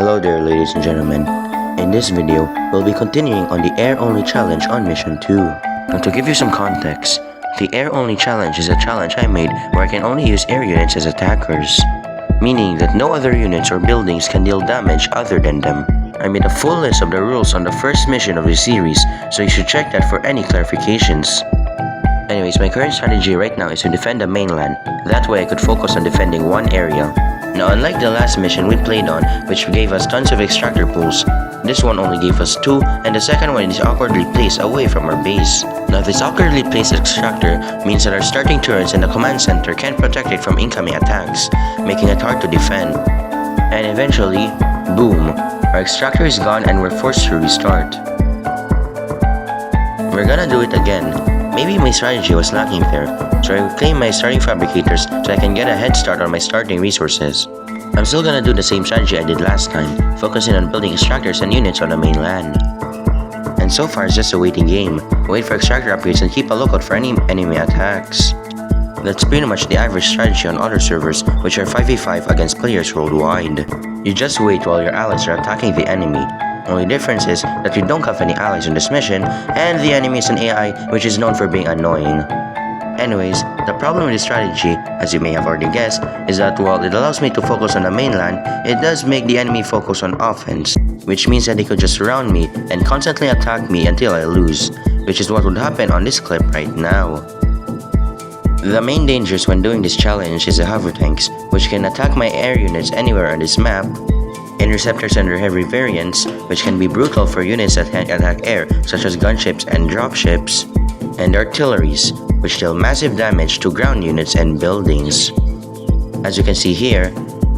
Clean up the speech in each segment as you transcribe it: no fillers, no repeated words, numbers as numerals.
Hello there, ladies and gentlemen. In this video, we'll be continuing on the air-only challenge on Mission 2. Now to give you some context, the air-only challenge is a challenge I made where I can only use air units as attackers, meaning that no other units or buildings can deal damage other than them. I made a full list of the rules on the first mission of the series, so you should check that for any clarifications. Anyways, my current strategy right now is to defend the mainland. That way I could focus on defending one area. Now, unlike the last mission we played on, which gave us tons of extractor pools, this one only gave us 2, and the second one is awkwardly placed away from our base. Now, this awkwardly placed extractor means that our starting turrets in the command center can't protect it from incoming attacks, making it hard to defend. And eventually, boom, our extractor is gone and we're forced to restart. We're gonna do it again. Maybe my strategy was lacking there, so I reclaim my starting fabricators so I can get a head start on my starting resources. I'm still gonna do the same strategy I did last time, focusing on building extractors and units on the mainland. And so far it's just a waiting game. Wait for extractor upgrades and keep a lookout for any enemy attacks. That's pretty much the average strategy on other servers, which are 5v5 against players worldwide. You just wait while your allies are attacking the enemy. Only difference is that you don't have any allies in this mission, and the enemy is an AI which is known for being annoying. Anyways, the problem with this strategy, as you may have already guessed, is that while it allows me to focus on the mainland, it does make the enemy focus on offense, which means that they could just surround me and constantly attack me until I lose, which is what would happen on this clip right now. The main dangers when doing this challenge is the hover tanks, which can attack my air units anywhere on this map, interceptors and their heavy variants, which can be brutal for units that can attack air, such as gunships and dropships, and artilleries, which deal massive damage to ground units and buildings. As you can see here,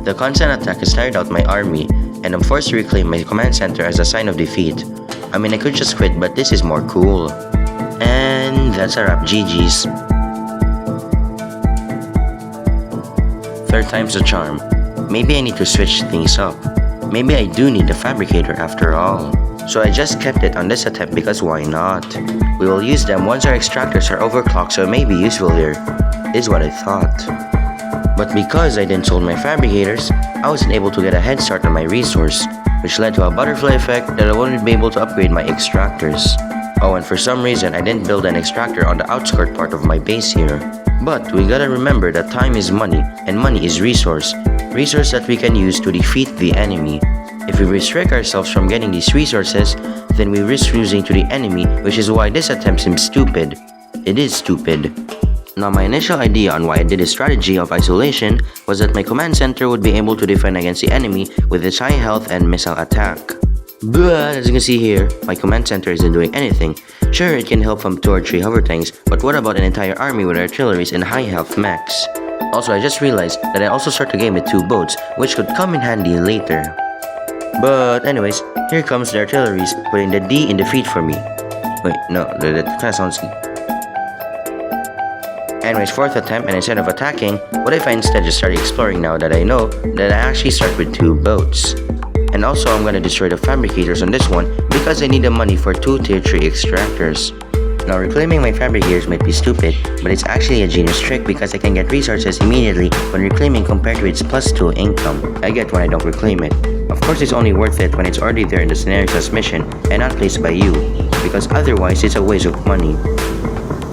the constant attack has tired out my army, and I'm forced to reclaim my command center as a sign of defeat. I mean, I could just quit, but this is more cool. And that's a wrap, GG's. Third time's the charm. Maybe I need to switch things up. Maybe I do need a fabricator after all. So I just kept it on this attempt because why not? We will use them once our extractors are overclocked, so it may be useful here, is what I thought. But because I didn't sold my fabricators, I wasn't able to get a head start on my resource, which led to a butterfly effect that I wouldn't be able to upgrade my extractors. Oh, and for some reason I didn't build an extractor on the outskirt part of my base here. But we gotta remember that time is money, and money is resource that we can use to defeat the enemy. If we restrict ourselves from getting these resources, then we risk losing to the enemy, which is why this attempt seems stupid. It is stupid. Now, my initial idea on why I did a strategy of isolation was that my command center would be able to defend against the enemy with its high health and missile attack. But as you can see here, my command center isn't doing anything. Sure, it can help from 2 or 3 hover tanks, but what about an entire army with artilleries and high health mechs? Also, I just realized that I also start the game with 2 boats, which could come in handy later. But anyways, here comes the artilleries, putting the D in defeat for me. Wait, no, that kinda sounds... Anyways, 4th attempt, and instead of attacking, what if I instead just start exploring now that I know that I actually start with 2 boats? And also, I'm gonna destroy the fabricators on this one because I need the money for 2 tier 3 extractors. Now, reclaiming my fabricators might be stupid, but it's actually a genius trick because I can get resources immediately when reclaiming compared to its +2 income I get when I don't reclaim it. Of course, it's only worth it when it's already there in the scenario's mission and not placed by you, because otherwise it's a waste of money.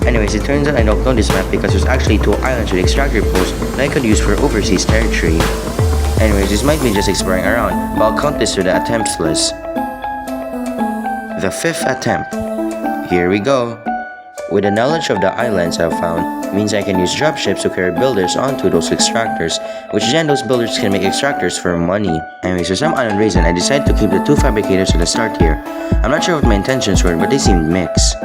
Anyways, it turns out I don't know this map because there's actually 2 islands with extractor pools that I could use for overseas territory. Anyways, this might be just exploring around, but I'll count this to the attempts list. The 5th attempt. Here we go. With the knowledge of the islands I've found, means I can use dropships to carry builders onto those extractors, which then those builders can make extractors for money. Anyways, for some unknown reason, I decided to keep the 2 fabricators at the start here. I'm not sure what my intentions were, but they seemed mixed.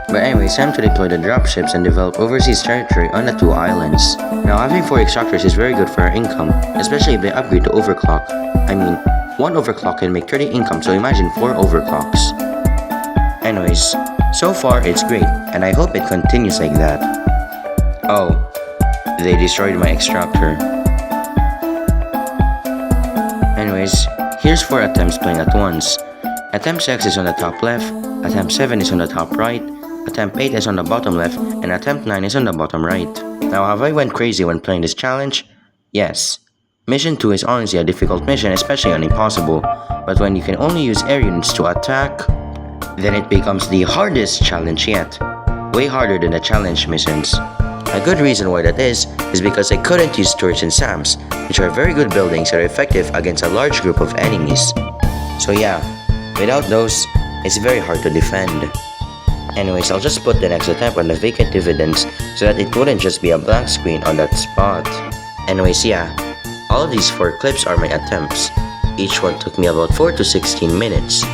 But anyways, time to deploy the dropships and develop overseas territory on the 2 islands. Now, having 4 extractors is very good for our income, especially if they upgrade to overclock. I mean, 1 overclock can make 30 income, so imagine 4 overclocks. Anyways, so far it's great, and I hope it continues like that. Oh, they destroyed my extractor. Anyways, here's 4 attempts playing at once. Attempt 6 is on the top left, attempt 7 is on the top right, attempt 8 is on the bottom left, and attempt 9 is on the bottom right. Now, have I went crazy when playing this challenge? Yes. Mission 2 is honestly a difficult mission, especially on impossible, but when you can only use air units to attack, then it becomes the hardest challenge yet. Way harder than the challenge missions. A good reason why that is because I couldn't use turrets and SAMs, which are very good buildings that are effective against a large group of enemies. So yeah, without those, it's very hard to defend. Anyways, I'll just put the next attempt on the vacant dividends so that it wouldn't just be a blank screen on that spot. Anyways, yeah, all of these 4 clips are my attempts. Each one took me about 4 to 16 minutes.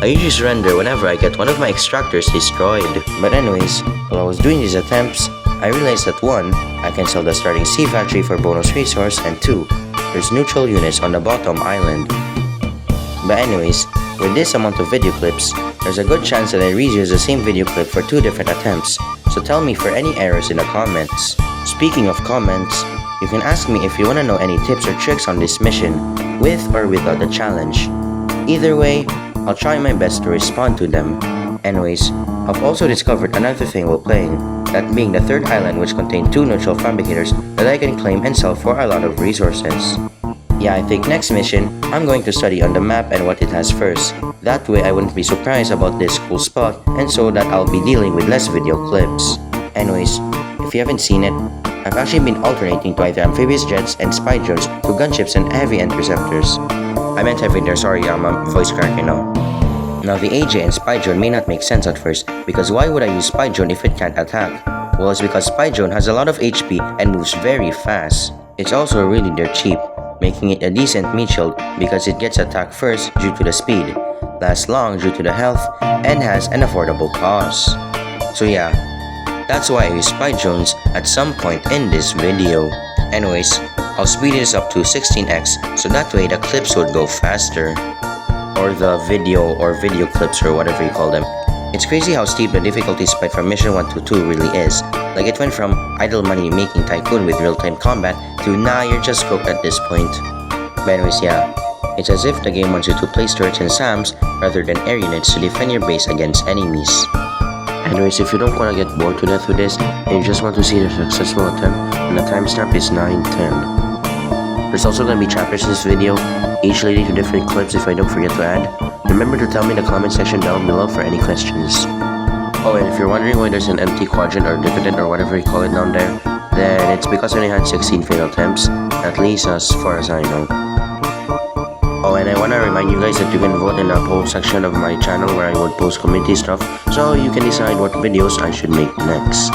I usually surrender whenever I get one of my extractors destroyed. But anyways, while I was doing these attempts, I realized that 1, I can sell the starting sea factory for bonus resource, and 2, there's neutral units on the bottom island. But anyways, with this amount of video clips, there's a good chance that I reuse the same video clip for 2 different attempts, so tell me for any errors in the comments. Speaking of comments, you can ask me if you wanna know any tips or tricks on this mission, with or without the challenge. Either way, I'll try my best to respond to them. Anyways, I've also discovered another thing while playing, that being the 3rd island which contained 2 neutral fabricators that I can claim and sell for a lot of resources. Yeah, I think next mission, I'm going to study on the map and what it has first. That way I wouldn't be surprised about this cool spot, and so that I'll be dealing with less video clips. Anyways, if you haven't seen it, I've actually been alternating to either amphibious jets and spy drones to gunships and heavy interceptors. I meant heavy there, sorry, I'm a voice crack, you know. Now the AJ and spy drone may not make sense at first, because why would I use spy drone if it can't attack? Well, it's because spy drone has a lot of HP and moves very fast. It's also really dirt cheap, making it a decent meat shield because it gets attacked first due to the speed, lasts long due to the health, and has an affordable cost. So yeah, that's why I use spy drones at some point in this video. Anyways, I'll speed this up to 16x so that way the clips would go faster. Or the video clips or whatever you call them. It's crazy how steep the difficulty spike from mission 1 to 2 really is. Like it went from idle money making tycoon with real-time combat to nah, you're just cooked at this point. But anyways, yeah, it's as if the game wants you to place turrets and SAMs rather than air units to defend your base against enemies. Anyways, if you don't want to get bored to death with this and you just want to see the successful attempt, then the timestamp is 9:10. There's also going to be chapters in this video, each leading to different clips if I don't forget to add. Remember to tell me in the comment section down below for any questions. Oh, and if you're wondering why there's an empty quadrant or dividend or whatever you call it down there, then it's because I only had 16 failed attempts, at least as far as I know. Oh, and I want to remind you guys that you can vote in the poll section of my channel where I would post community stuff, so you can decide what videos I should make next.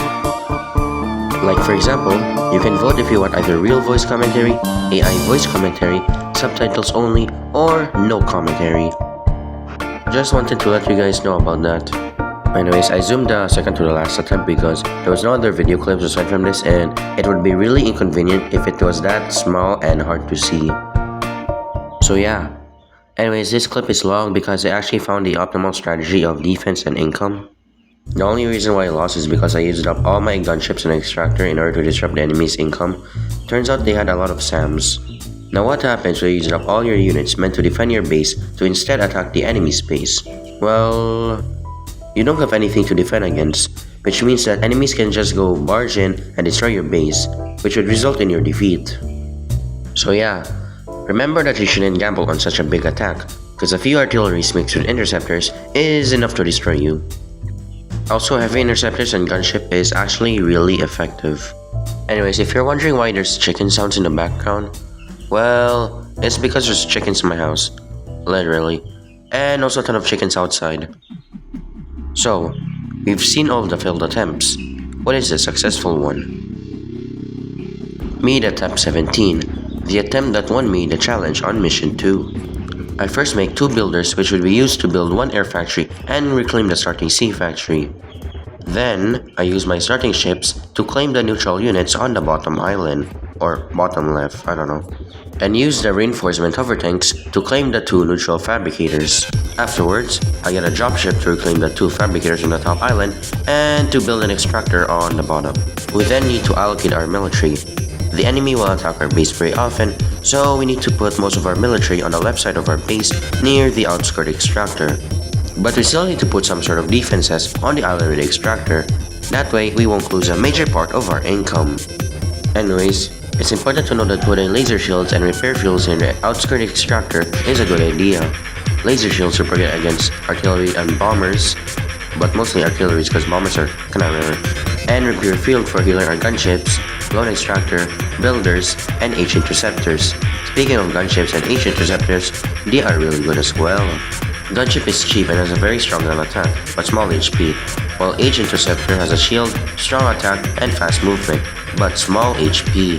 Like for example, you can vote if you want either real voice commentary, AI voice commentary, subtitles only, or no commentary. Just wanted to let you guys know about that. Anyways, I zoomed the second to the last attempt because there was no other video clips aside from this, and it would be really inconvenient if it was that small and hard to see. So yeah. Anyways, this clip is long because I actually found the optimal strategy of defense and income. The only reason why I lost is because I used up all my gunships and extractor in order to disrupt the enemy's income. Turns out they had a lot of SAMs. Now what happens when you use up all your units meant to defend your base to instead attack the enemy's base? Well, you don't have anything to defend against, which means that enemies can just go barge in and destroy your base, which would result in your defeat. So yeah, remember that you shouldn't gamble on such a big attack, because a few artilleries mixed with interceptors is enough to destroy you. Also, heavy interceptors and gunship is actually really effective. Anyways, if you're wondering why there's chicken sounds in the background, well, it's because there's chickens in my house. Literally. And also a ton of chickens outside. So, we've seen all of the failed attempts. What is the successful one? Made attempt 17. The attempt that won me the challenge on mission 2. I first make 2 builders which would be used to build 1 air factory and reclaim the starting sea factory. Then, I use my starting ships to claim the neutral units on the bottom island, or bottom left, I don't know, and use the reinforcement hover tanks to claim the 2 neutral fabricators. Afterwards, I get a dropship to reclaim the 2 fabricators on the top island and to build an extractor on the bottom. We then need to allocate our military. The enemy will attack our base very often, so we need to put most of our military on the left side of our base near the outskirt extractor. But we still need to put some sort of defenses on the island with the extractor. That way, we won't lose a major part of our income. Anyways, It's important to know that putting laser shields and repair fuels in the outskirt extractor is a good idea. Laser shields are protect against artillery and bombers, but mostly artillery because bombers are kinda rare. And repair field for healing our gunships, load extractor, builders, and H interceptors. Speaking of gunships and H interceptors, they are really good as well. Gunship is cheap and has a very strong gun attack, but small HP, while H interceptor has a shield, strong attack, and fast movement, but small HP.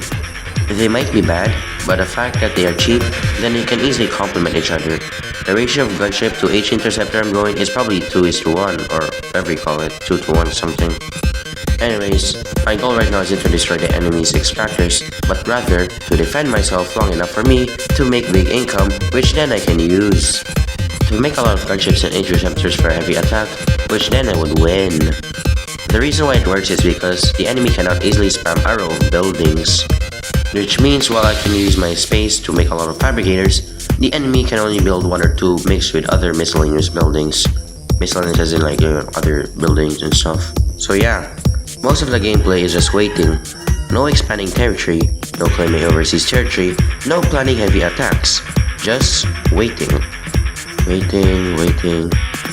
They might be bad, but the fact that they are cheap, then they can easily complement each other. The ratio of gunship to H interceptor I'm going is probably 2:1, or whatever you call it, 2:1 something. Anyways, my goal right now isn't to destroy the enemy's extractors, but rather to defend myself long enough for me to make big income, which then I can use to make a lot of gunships and interceptors for heavy attack, which then I would win. The reason why it works is because the enemy cannot easily spam a row of buildings, which means while I can use my space to make a lot of fabricators, the enemy can only build one or two mixed with other miscellaneous buildings. Miscellaneous as in like other buildings and stuff. So yeah, most of the gameplay is just waiting. No expanding territory, no claiming overseas territory, no planning heavy attacks. Just waiting. Waiting.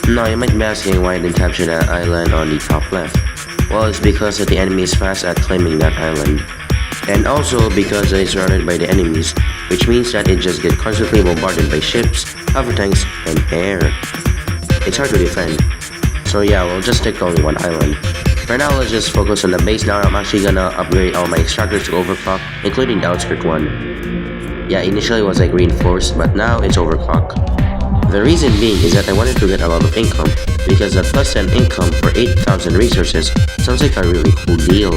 Now you might be asking why I didn't capture that island on the top left. Well, it's because that the enemy is fast at claiming that island. And also because it's surrounded by the enemies, which means that it just gets constantly bombarded by ships, hover tanks, and air. It's hard to defend. So yeah, we'll just stick to only one island. For now, let's just focus on the base. Now I'm actually gonna upgrade all my extractors to overclock, including the outskirt one. Yeah, initially it was like reinforced, but now it's overclock. The reason being is that I wanted to get a lot of income, because that plus 10 income for 8,000 resources sounds like a really cool deal.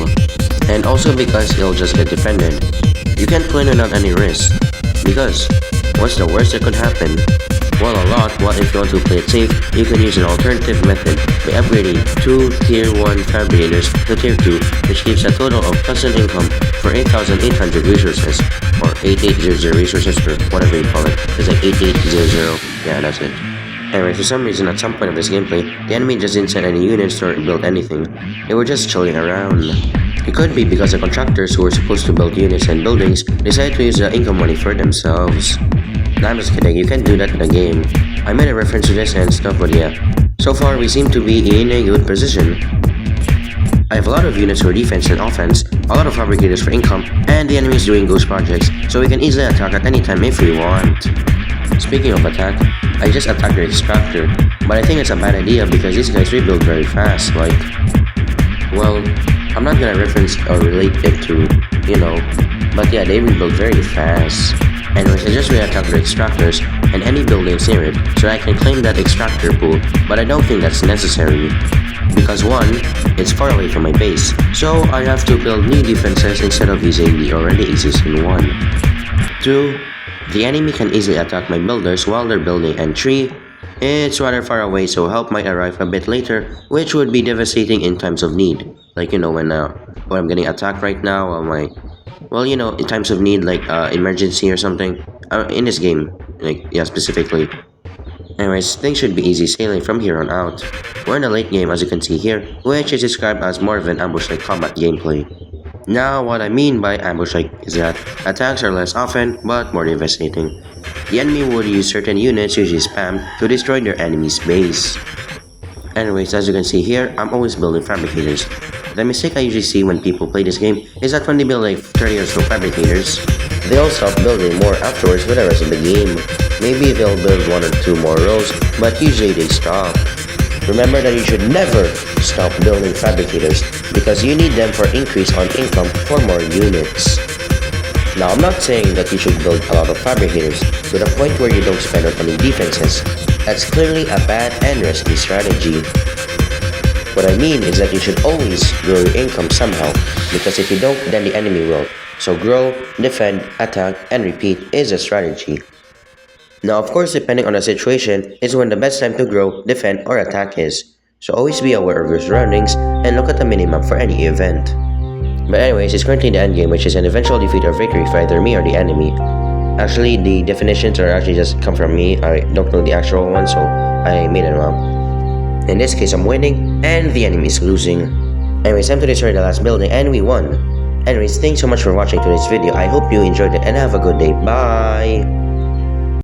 And also because it'll just get defended. You can't win without any risk, because what's the worst that could happen? Well, a lot. What if you want to play it safe? You can use an alternative method by upgrading 2 Tier 1 fabricators to Tier 2, which gives a total of plus 10 income for 8,800 resources, or 8800 resources, or whatever you call it. It's like 8800. Yeah, that's it. Anyway, for some reason, at some point of this gameplay, the enemy just didn't send any units or build anything. They were just chilling around. It could be because the contractors who were supposed to build units and buildings decided to use the income money for themselves. Nah, I'm just kidding, you can't do that in the game. I made a reference to this and stuff, but yeah. So far, we seem to be in a good position. I have a lot of units for defense and offense, a lot of fabricators for income, and the enemy is doing ghost projects, so we can easily attack at any time if we want. Speaking of attack, I just attacked the extractor, but I think it's a bad idea because these guys rebuild very fast, like... Well, I'm not gonna reference or relate it to, but yeah, they rebuild very fast. Anyways, I just re-attack the extractors and any buildings near it, so I can claim that extractor pool, but I don't think that's necessary. Because 1, it's far away from my base, so I have to build new defenses instead of using the already existing one. 2, the enemy can easily attack my builders while they're building, and 3, it's rather far away, so help might arrive a bit later, which would be devastating in times of need. Like, when I'm getting attacked right now, in times of need, like emergency or something, in this game, specifically. Anyways, things should be easy sailing from here on out. We're in the late game, as you can see here, which is described as more of an ambush-like combat gameplay. Now, what I mean by ambush-like is that attacks are less often, but more devastating. The enemy would use certain units, usually spam, to destroy their enemy's base. Anyways, as you can see here, I'm always building fabricators. The mistake I usually see when people play this game is that when they build like 30 or so fabricators, they'll stop building more afterwards with the rest of the game. Maybe they'll build 1 or 2 more rows, but usually they stop. Remember that you should never stop building fabricators because you need them for increase on income for more units. Now, I'm not saying that you should build a lot of fabricators to the point where you don't spend on any defenses. That's clearly a bad and risky strategy. What I mean is that you should always grow your income somehow, because if you don't, then the enemy will. So grow, defend, attack, and repeat is a strategy. Now, of course, depending on the situation, is when the best time to grow, defend, or attack is. So always be aware of your surroundings and look at the minimap for any event. But anyways, it's currently the endgame, which is an eventual defeat or victory for either me or the enemy. Actually, the definitions are actually just come from me. I don't know the actual one, so I made them up. In this case, I'm winning, and the enemy is losing. Anyways, time to destroy the last building, and we won. Anyways, thanks so much for watching today's video. I hope you enjoyed it and have a good day. Bye!